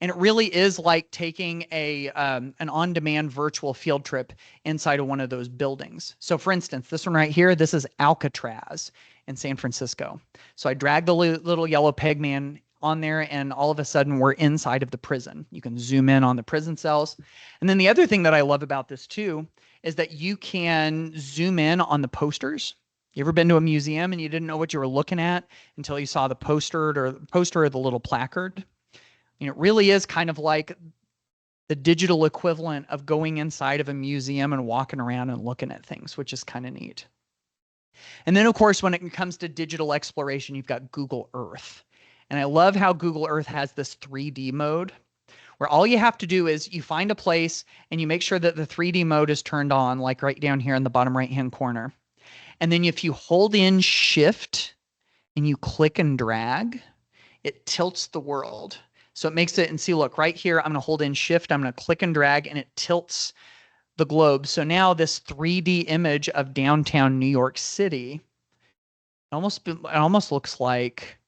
And it really is like taking an on-demand virtual field trip inside of one of those buildings. So for instance, this one right here, this is Alcatraz in San Francisco. So I drag the little yellow peg man on there, and all of a sudden we're inside of the prison. You can zoom in on the prison cells. And then the other thing that I love about this too is that you can zoom in on the posters. You ever been to a museum and you didn't know what you were looking at until you saw the poster or the little placard? It really is kind of like the digital equivalent of going inside of a museum and walking around and looking at things, which is kind of neat. And then, of course, when it comes to digital exploration, you've got Google Earth. And I love how Google Earth has this 3D mode where all you have to do is you find a place and you make sure that the 3D mode is turned on, like right down here in the bottom right-hand corner. And then if you hold in Shift and you click and drag, it tilts the world. So it makes it, and see, look, right here, I'm going to hold in Shift, I'm going to click and drag, and it tilts the globe. So now this 3D image of downtown New York City it almost looks like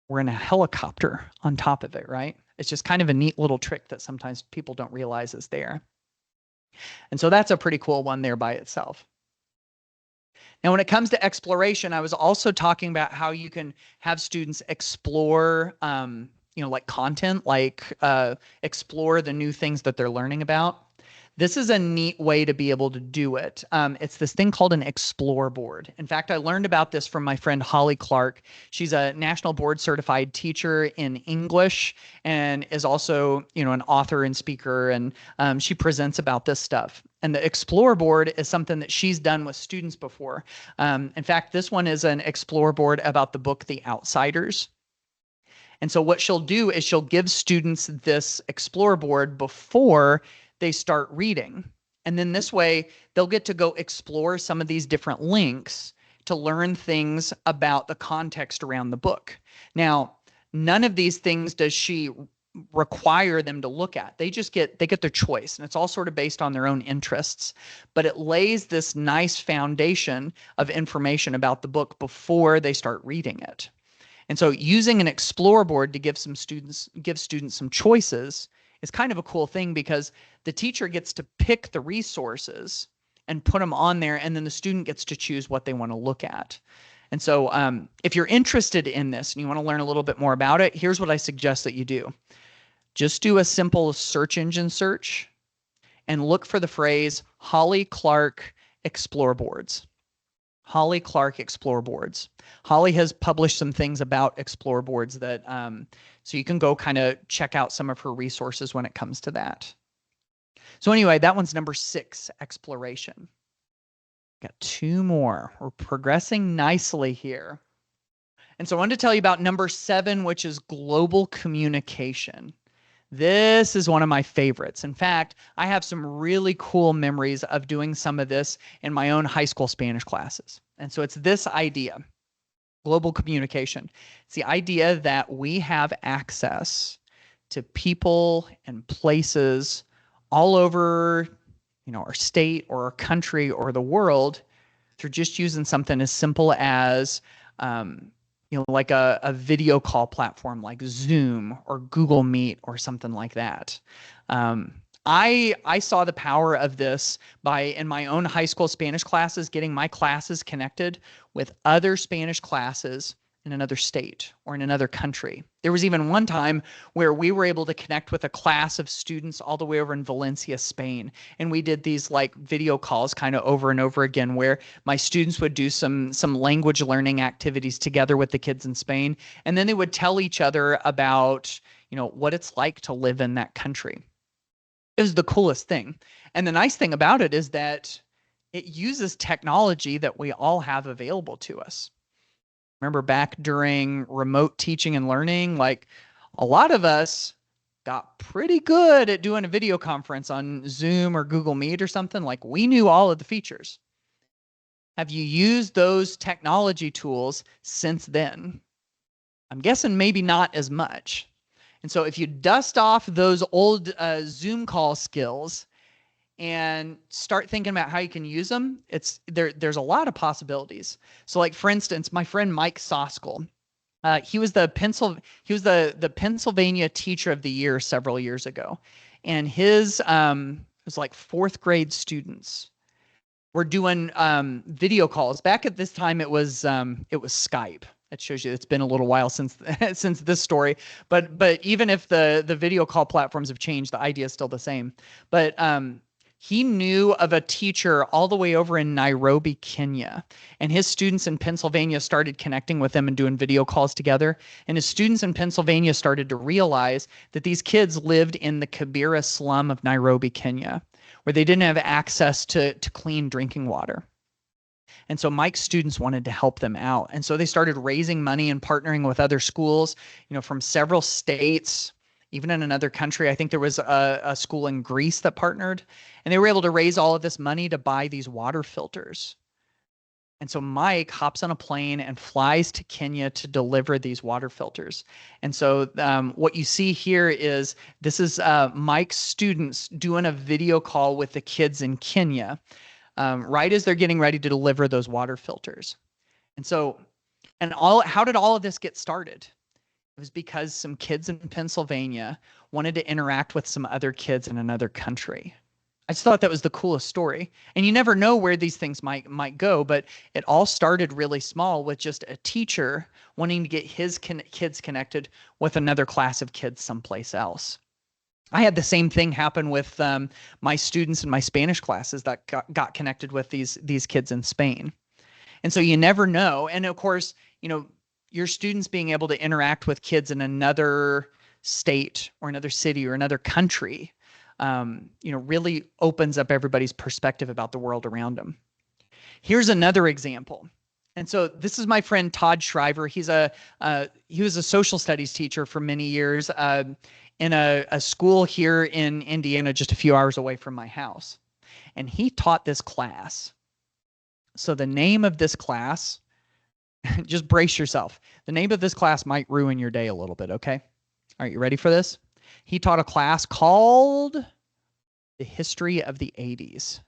we're in a helicopter on top of it, right? It's just kind of a neat little trick that sometimes people don't realize is there. And so that's a pretty cool one there by itself. Now, when it comes to exploration, I was also talking about how you can have students explore, like content, like explore the new things that they're learning about. This is a neat way to be able to do it. It's this thing called an Explore board. In fact, I learned about this from my friend Holly Clark. She's a national board certified teacher in English and is also, an author and speaker, and she presents about this stuff. And the Explore board is something that she's done with students before. In fact, this one is an Explore board about the book The Outsiders. And so what she'll do is she'll give students this Explore board before they start reading. And then this way, they'll get to go explore some of these different links to learn things about the context around the book. Now, none of these things does she require them to look at. They get their choice, and it's all sort of based on their own interests. But it lays this nice foundation of information about the book before they start reading it. And so using an Explore board to give students some choices is kind of a cool thing, because the teacher gets to pick the resources and put them on there, and then the student gets to choose what they want to look at. And so if you're interested in this and you want to learn a little bit more about it, here's what I suggest that you do. Just do a simple search engine search and look for the phrase Holly Clark Explore boards. Holly Clark Explore boards. Holly has published some things about Explore boards that, so you can go kind of check out some of her resources when it comes to that. So anyway, that one's number 6, exploration. Got 2 more. We're progressing nicely here. And so I wanted to tell you about number 7, which is global communication. This is one of my favorites. In fact, I have some really cool memories of doing some of this in my own high school Spanish classes. And so it's this idea, global communication. It's the idea that we have access to people and places all over, our state or our country or the world through just using something as simple as like a video call platform like Zoom or Google Meet or something like that. I saw the power of this in my own high school Spanish classes, getting my classes connected with other Spanish classes in another state or in another country. There was even one time where we were able to connect with a class of students all the way over in Valencia, Spain. And we did these like video calls kind of over and over again, where my students would do some language learning activities together with the kids in Spain. And then they would tell each other about, what it's like to live in that country. It was the coolest thing. And the nice thing about it is that it uses technology that we all have available to us. Remember back during remote teaching and learning, like a lot of us got pretty good at doing a video conference on Zoom or Google Meet or something. Like we knew all of the features. Have you used those technology tools since then? I'm guessing maybe not as much. And so if you dust off those old Zoom call skills and start thinking about how you can use them, there's a lot of possibilities. So like, for instance, my friend Mike Soskell, he was the Pennsylvania Teacher of the Year several years ago. And his, it was like 4th grade students were doing video calls. Back at this time, it was Skype. That shows you it's been a little while since this story. But even if the video call platforms have changed, the idea is still the same. But he knew of a teacher all the way over in Nairobi, Kenya, and his students in Pennsylvania started connecting with him and doing video calls together. And his students in Pennsylvania started to realize that these kids lived in the Kibera slum of Nairobi, Kenya, where they didn't have access to clean drinking water. And so Mike's students wanted to help them out. And so they started raising money and partnering with other schools, from several states even in another country. I think there was a school in Greece that partnered, and they were able to raise all of this money to buy these water filters. And so Mike hops on a plane and flies to Kenya to deliver these water filters. And so what you see here is this is Mike's students doing a video call with the kids in Kenya, right as they're getting ready to deliver those water filters. And so, how did all of this get started? It was because some kids in Pennsylvania wanted to interact with some other kids in another country. I just thought that was the coolest story. And you never know where these things might go, but it all started really small with just a teacher wanting to get his kids connected with another class of kids someplace else. I had the same thing happen with my students in my Spanish classes that got connected with these kids in Spain. And so you never know. And of course, your students being able to interact with kids in another state or another city or another country, really opens up everybody's perspective about the world around them. Here's another example. And so this is my friend Todd Shriver. He was a social studies teacher for many years in a school here in Indiana, just a few hours away from my house. And he taught this class. So the name of this class, just brace yourself. The name of this class might ruin your day a little bit, okay? All right, you ready for this? He taught a class called The History of the 80s.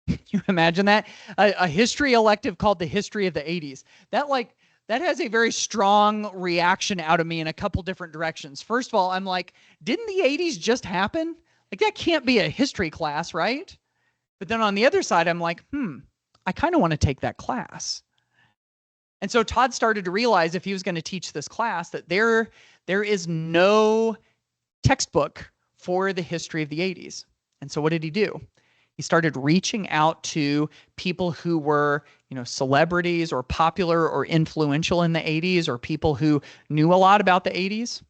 Can you imagine that? A history elective called The History of the 80s. That has a very strong reaction out of me in a couple different directions. First of all, I'm like, didn't the 80s just happen? Like, that can't be a history class, right? But then on the other side, I'm like, I kind of want to take that class. And so Todd started to realize if he was going to teach this class that there is no textbook for the history of the 80s. And so what did he do? He started reaching out to people who were, celebrities or popular or influential in the 80s, or people who knew a lot about the 80s.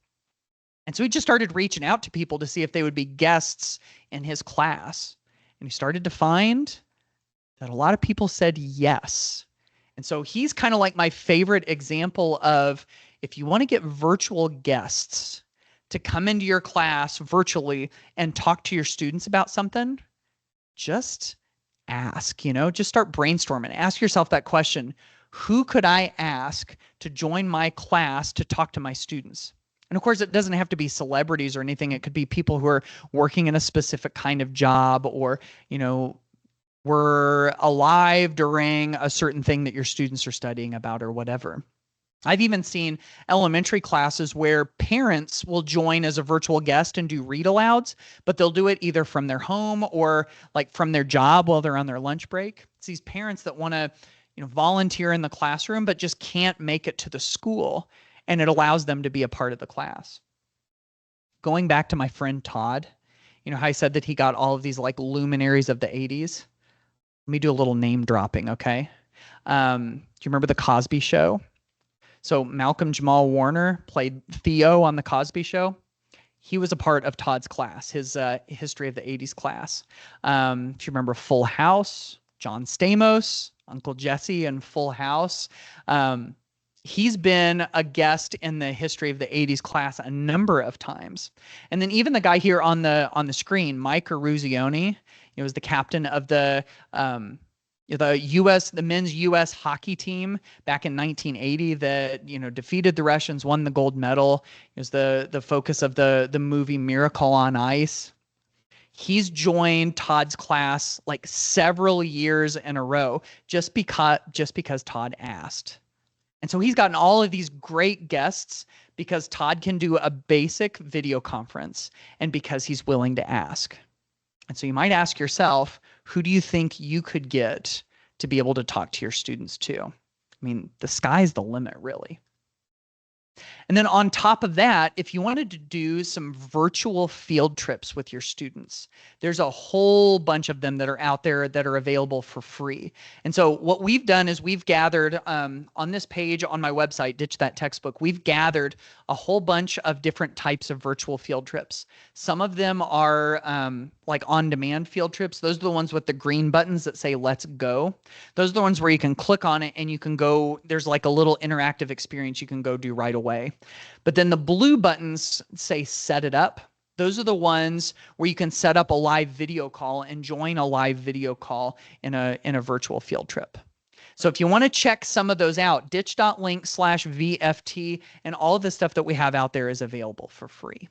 And so he just started reaching out to people to see if they would be guests in his class. And he started to find that a lot of people said yes. And so he's kind of like my favorite example of, if you want to get virtual guests to come into your class virtually and talk to your students about something, just ask, just start brainstorming. Ask yourself that question: who could I ask to join my class to talk to my students? And of course, it doesn't have to be celebrities or anything. It could be people who are working in a specific kind of job, or, were alive during a certain thing that your students are studying about, or whatever. I've even seen elementary classes where parents will join as a virtual guest and do read alouds, but they'll do it either from their home or like from their job while they're on their lunch break. It's these parents that want to, volunteer in the classroom, but just can't make it to the school, and it allows them to be a part of the class. Going back to my friend Todd, how I said that he got all of these like luminaries of the 80s. Let me do a little name dropping, okay? Do you remember The Cosby Show? So Malcolm Jamal Warner played Theo on The Cosby Show. He was a part of Todd's class, his History of the 80s class. Do you remember Full House? John Stamos, Uncle Jesse in Full House. He's been a guest in the History of the 80s class a number of times. And then even the guy here on the screen, Mike Eruzione, was the captain of the men's U.S. hockey team back in 1980 that, defeated the Russians, won the gold medal. It was the focus of the movie Miracle on Ice. He's joined Todd's class like several years in a row just because Todd asked. And so he's gotten all of these great guests because Todd can do a basic video conference and because he's willing to ask. And so you might ask yourself, who do you think you could get to be able to talk to your students too? I mean, the sky's the limit, really. And then on top of that, if you wanted to do some virtual field trips with your students, there's a whole bunch of them that are out there that are available for free. And so what we've done is we've gathered on this page on my website, Ditch That Textbook, we've gathered a whole bunch of different types of virtual field trips. Some of them are like on-demand field trips. Those are the ones with the green buttons that say let's go. Those are the ones where you can click on it and you can go, there's like a little interactive experience you can go do right away. away. But then the blue buttons say set it up. Those are the ones where you can set up a live video call and join a live video call in a virtual field trip. So if you want to check some of those out, ditch.link/VFT, and all of the stuff that we have out there is available for free.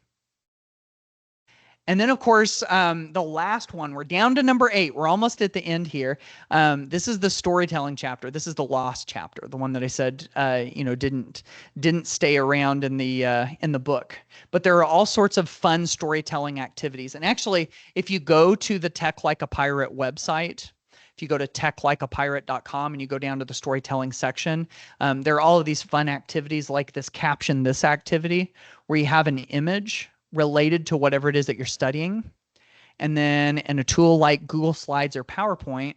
And then, of course, the last one, we're down to number 8. We're almost at the end here. This is the storytelling chapter. This is the lost chapter, the one that I said, didn't stay around in the book. But there are all sorts of fun storytelling activities. And actually, if you go to the Tech Like a Pirate website, if you go to techlikeapirate.com and you go down to the storytelling section, there are all of these fun activities like this caption this activity, where you have an image related to whatever it is that you're studying. And then in a tool like Google Slides or PowerPoint,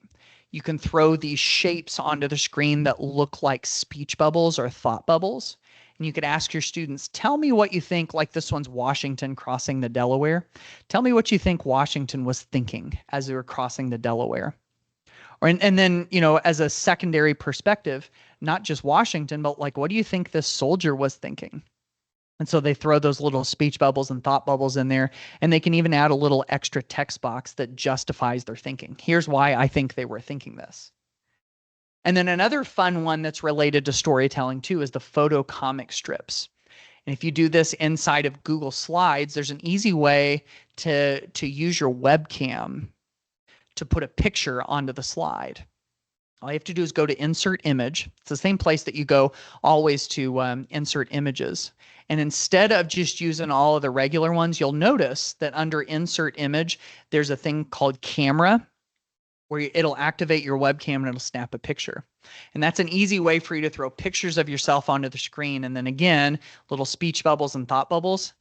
you can throw these shapes onto the screen that look like speech bubbles or thought bubbles. And you could ask your students, tell me what you think, like this one's Washington crossing the Delaware. Tell me what you think Washington was thinking as they were crossing the Delaware. And then, as a secondary perspective, not just Washington, but like, what do you think this soldier was thinking? And so they throw those little speech bubbles and thought bubbles in there, and they can even add a little extra text box that justifies their thinking. Here's why I think they were thinking this. And then another fun one that's related to storytelling too is the photo comic strips. And if you do this inside of Google Slides, there's an easy way to use your webcam to put a picture onto the slide. All you have to do is go to insert image. It's the same place that you go always to insert images. And instead of just using all of the regular ones, you'll notice that under insert image, there's a thing called camera, where it'll activate your webcam and it'll snap a picture. And that's an easy way for you to throw pictures of yourself onto the screen. And then again, little speech bubbles and thought bubbles,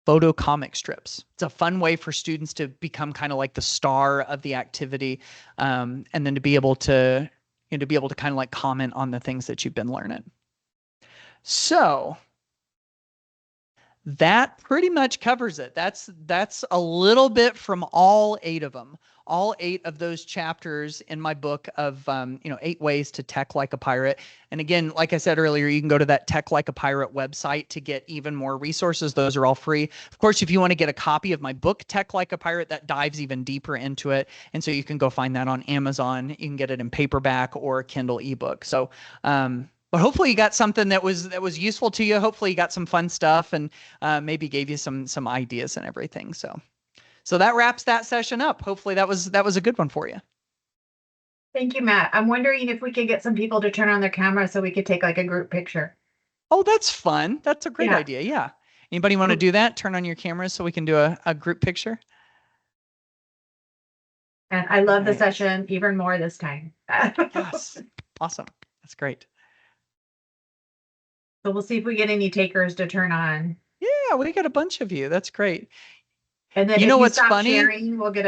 photo comic strips. It's a fun way for students to become kind of like the star of the activity, and then to be able to kind of like comment on the things that you've been learning. So that pretty much covers it. That's a little bit from all 8 of them. All 8 of those chapters in my book of 8 ways to tech like a pirate. And again, like I said earlier, you can go to that Tech Like a Pirate website to get even more resources. Those are all free. Of course, if you want to get a copy of my book, Tech Like a Pirate, that dives even deeper into it. And so you can go find that on Amazon. You can get it in paperback or Kindle ebook. So, but hopefully you got something that was useful to you. Hopefully you got some fun stuff and maybe gave you some ideas and everything. So that wraps that session up. Hopefully that was a good one for you. Thank you, Matt. I'm wondering if we could get some people to turn on their camera so we could take like a group picture. Oh, that's fun. That's a great idea. Yeah. Anybody want to do that? Turn on your cameras so we can do a group picture. And I love the session even more this time. Yes. Awesome. That's great. So we'll see if we get any takers to turn on. Yeah, we got a bunch of you. That's great. And then if you stop sharing, we'll get a